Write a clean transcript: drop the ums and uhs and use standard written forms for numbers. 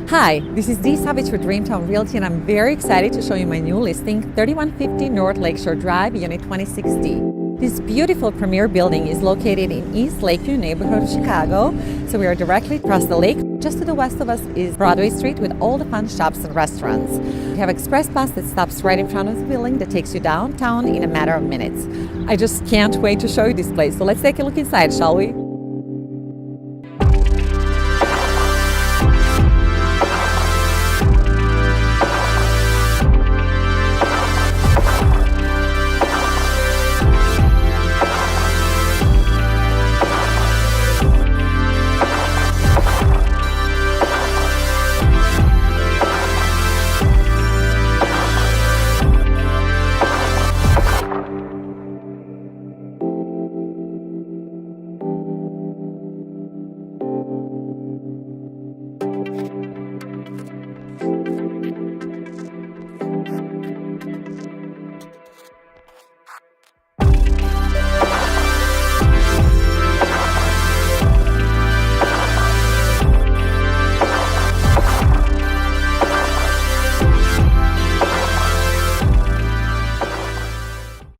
Hi, this is Dee Savage for Dreamtown Realty, and I'm very excited to show you my new listing, 3150 North Lakeshore Drive, Unit 26D. This beautiful premier building is located in East Lakeview neighborhood of Chicago, so we are directly across the lake. Just to the west of us is Broadway Street with all the fun shops and restaurants. We have express bus that stops right in front of the building that takes you downtown in a matter of minutes. I just can't wait to show you this place, so let's take a look inside, shall we?